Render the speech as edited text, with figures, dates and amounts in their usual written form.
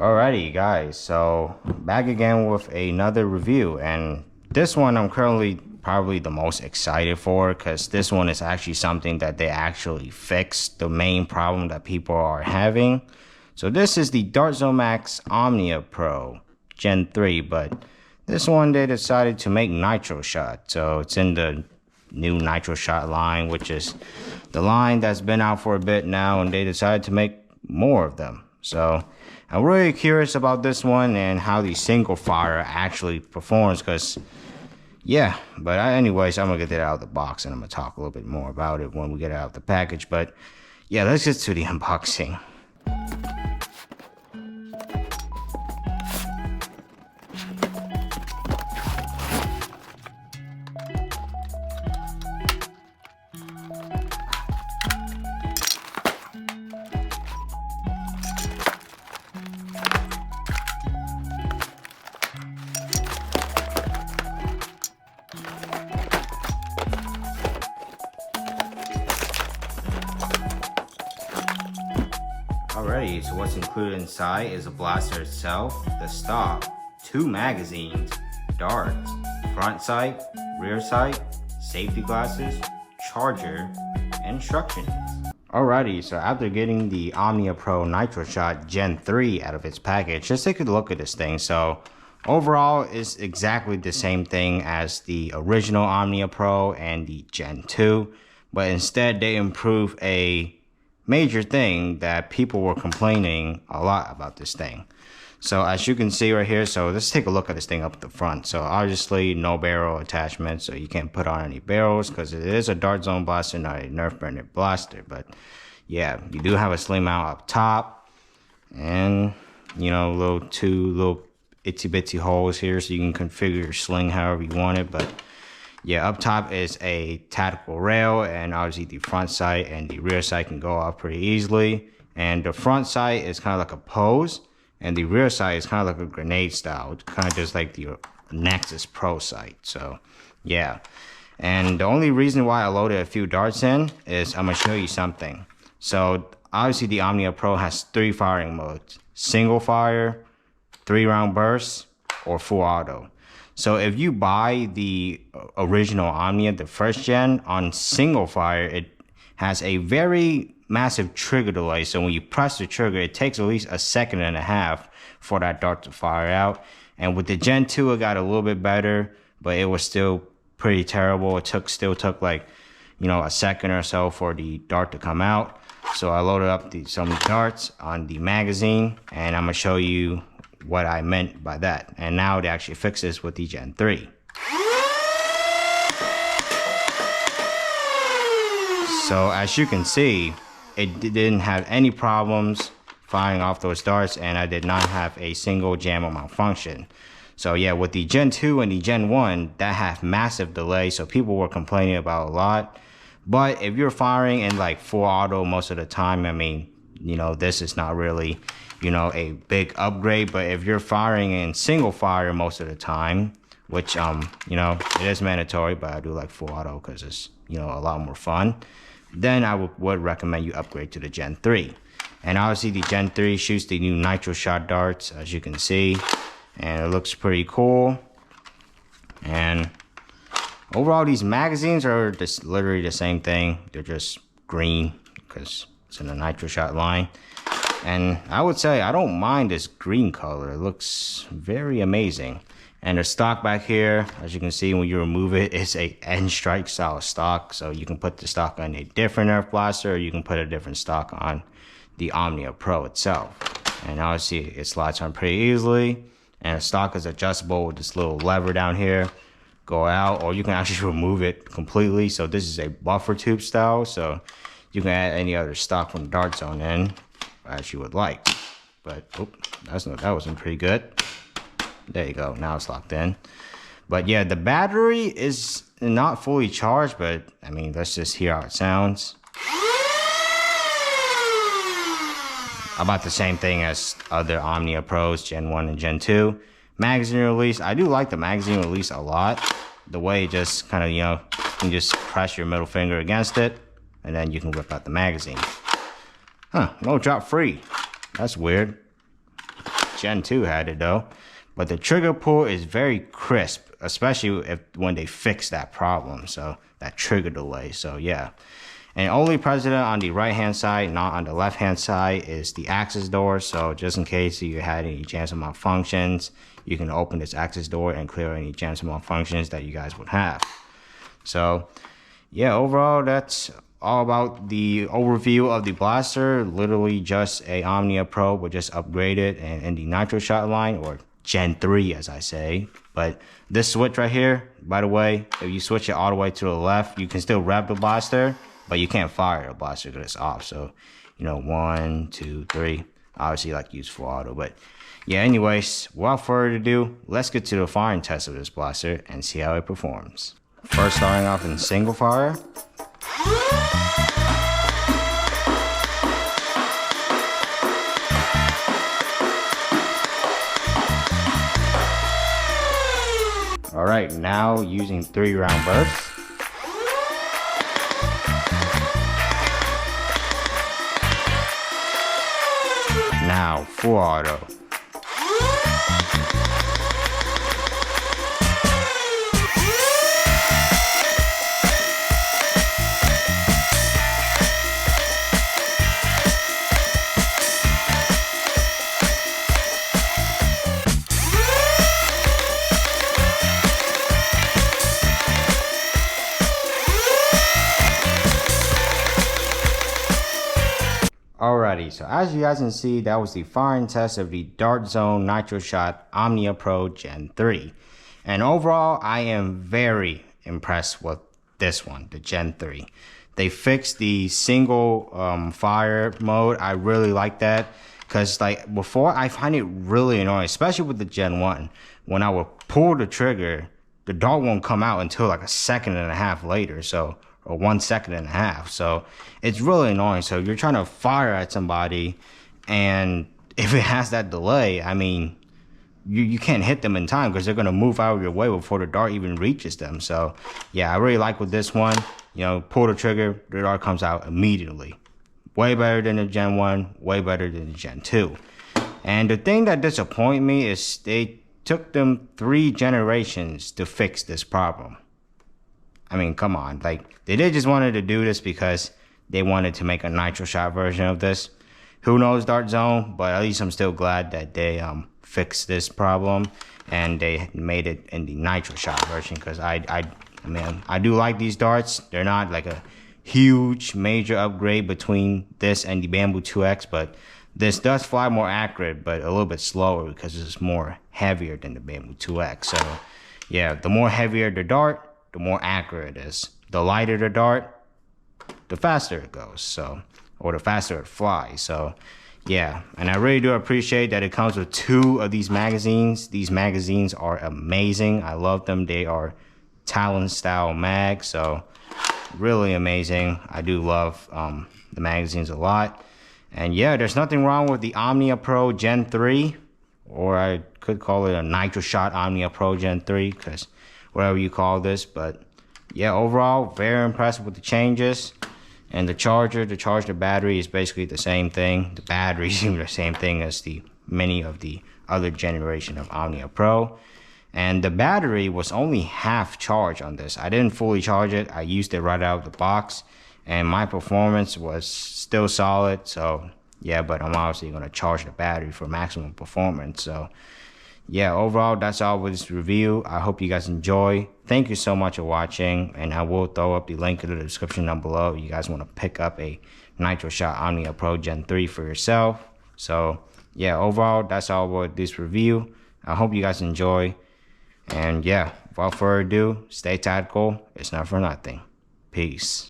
Alrighty guys, so back again with another review, and this one I'm currently probably the most excited for because this one is actually something that they actually fixed the main problem that people are having. So this is the Dart Zone Max Omnia Pro Gen 3, but this one they decided to make Nitroshot. So it's in the new Nitroshot line, which is the line that's been out for a bit now, and they decided to make more of them. So I'm really curious about this one and how the single fire actually performs, because yeah, but anyways, I'm gonna get that out of the box and I'm gonna talk a little bit more about it when we get it out of the package. But yeah, let's get to the unboxing. Alrighty, so what's included inside is a blaster itself, the stock, 2 magazines, darts, front sight, rear sight, safety glasses, charger, and instructions. Alrighty, so after getting the Omnia Pro Nitroshot Gen 3 out of its package, just take a look at this thing. So overall, it's exactly the same thing as the original Omnia Pro and the Gen 2, but instead they improve a major thing that people were complaining a lot about this thing. So as you can see right here, so let's take a look at this thing up at the front. So obviously no barrel attachment, so you can't put on any barrels because it is a Dart Zone blaster, not a Nerf burner blaster. But yeah, you do have a sling mount up top, and you know, two little itsy bitsy holes here, so you can configure your sling however you want it. But yeah, up top is a tactical rail, and obviously the front sight and the rear sight can go off pretty easily. And the front sight is kind of like a pose, and the rear sight is kind of like a grenade style, kind of just like the Nexus Pro sight. So yeah, and the only reason why I loaded a few darts in is I'm gonna show you something. So obviously the Omnia Pro has 3 firing modes: single fire, 3-round burst, or full auto. So if you buy the original Omnia, the first gen, on single fire, it has a very massive trigger delay. So when you press the trigger, it takes at least 1.5 seconds for that dart to fire out. And with the Gen 2, it got a little bit better, but it was still pretty terrible. It still took like, you know, 1 second or so for the dart to come out. So I loaded up some darts on the magazine, and I'm gonna show you what I meant by that. And now they actually fix this with the Gen 3. So as you can see, it didn't have any problems firing off those darts, and I did not have a single jam or malfunction. So yeah, with the Gen 2 and the Gen 1, that had massive delay, so people were complaining about a lot. But if you're firing in like full auto most of the time, I mean, you know, this is not really, you know, a big upgrade. But if you're firing in single fire most of the time, which you know, it is mandatory, but I do like full auto because it's, you know, a lot more fun, then I would recommend you upgrade to the Gen 3. And obviously the Gen 3 shoots the new Nitroshot darts, as you can see, and it looks pretty cool. And overall, these magazines are just literally the same thing. They're just green because it's in the Nitroshot line. And I would say I don't mind this green color. It looks very amazing. And the stock back here, as you can see when you remove it, is a end strike style stock. So you can put the stock on a different Nerf blaster, or you can put a different stock on the Omnia Pro itself. And obviously it slides on pretty easily. And the stock is adjustable with this little lever down here. Go out, or you can actually remove it completely. So this is a buffer tube style, so you can add any other stock from Dart Zone in as you would like. But that wasn't pretty good. There you go, now it's locked in. But yeah, the battery is not fully charged, but I mean, let's just hear how it sounds. About the same thing as other Omnia Pros, Gen 1 and Gen 2. Magazine release, I do like the magazine release a lot. The way it just kind of, you know, you can just press your middle finger against it, and then you can rip out the magazine. Huh, no drop free. That's weird. Gen 2 had it though. But the trigger pull is very crisp, especially when they fix that problem. So that trigger delay. So yeah. And only present on the right hand side, not on the left hand side, is the access door. So just in case you had any jams or malfunctions, you can open this access door and clear any jams or malfunctions that you guys would have. So yeah, overall that's all about the overview of the blaster. Literally just a Omnia Pro, but just upgraded and in the Nitroshot line, or Gen 3 as I say. But this switch right here, by the way, if you switch it all the way to the left, you can still rev the blaster, but you can't fire the blaster because it's off. So, you know, 1, 2, 3. Obviously, like use full auto. But yeah, anyways, without further ado, let's get to the firing test of this blaster and see how it performs. First, starting off in single fire. All right, now using 3-round bursts. Now, full auto. Alrighty, so as you guys can see, that was the firing test of the Dart Zone Nitroshot Omnia Pro Gen 3. And overall, I am very impressed with this one, the Gen 3. They fixed the single fire mode. I really like that, because like before, I find it really annoying, especially with the Gen 1. When I would pull the trigger, the dart won't come out until like 1.5 seconds later. So, or 1.5 seconds. So it's really annoying. So you're trying to fire at somebody, and if it has that delay, I mean, you can't hit them in time because they're going to move out of your way before the dart even reaches them. So yeah, I really like with this one, you know, pull the trigger, the dart comes out immediately. Way better than the Gen 1, way better than the Gen 2. And the thing that disappointed me is they took them 3 generations to fix this problem. I mean, come on, like they just wanted to do this because they wanted to make a Nitroshot version of this. Who knows, Dart Zone, but at least I'm still glad that they fixed this problem and they made it in the Nitroshot version, because I mean, I do like these darts. They're not like a huge major upgrade between this and the Bamboo 2X, but this does fly more accurate, but a little bit slower because it's more heavier than the Bamboo 2X. So yeah, the more heavier the dart, the more accurate it is. The lighter the dart, the faster it goes. So, or the faster it flies. So yeah, and I really do appreciate that it comes with 2 of these magazines. These magazines are amazing. I love them. They are Talon style mag, so really amazing. I do love the magazines a lot. And yeah, there's nothing wrong with the Omnia Pro Gen 3, or I could call it a Nitroshot Omnia Pro Gen 3, because whatever you call this. But yeah, overall, very impressed with the changes. And the charger, to charge the battery, is basically the same thing. The battery is even the same thing as the many of the other generation of Omnia Pro. And the battery was only half charged on this. I didn't fully charge it. I used it right out of the box, and my performance was still solid. So yeah, but I'm obviously going to charge the battery for maximum performance. So yeah, overall, that's all with this review. I hope you guys enjoy. Thank you so much for watching, and I will throw up the link in the description down below if you guys want to pick up a Nitroshot Omnia Pro Gen 3 for yourself. So yeah, overall, that's all with this review. I hope you guys enjoy. And yeah, without further ado, stay tactical. It's not for nothing. Peace.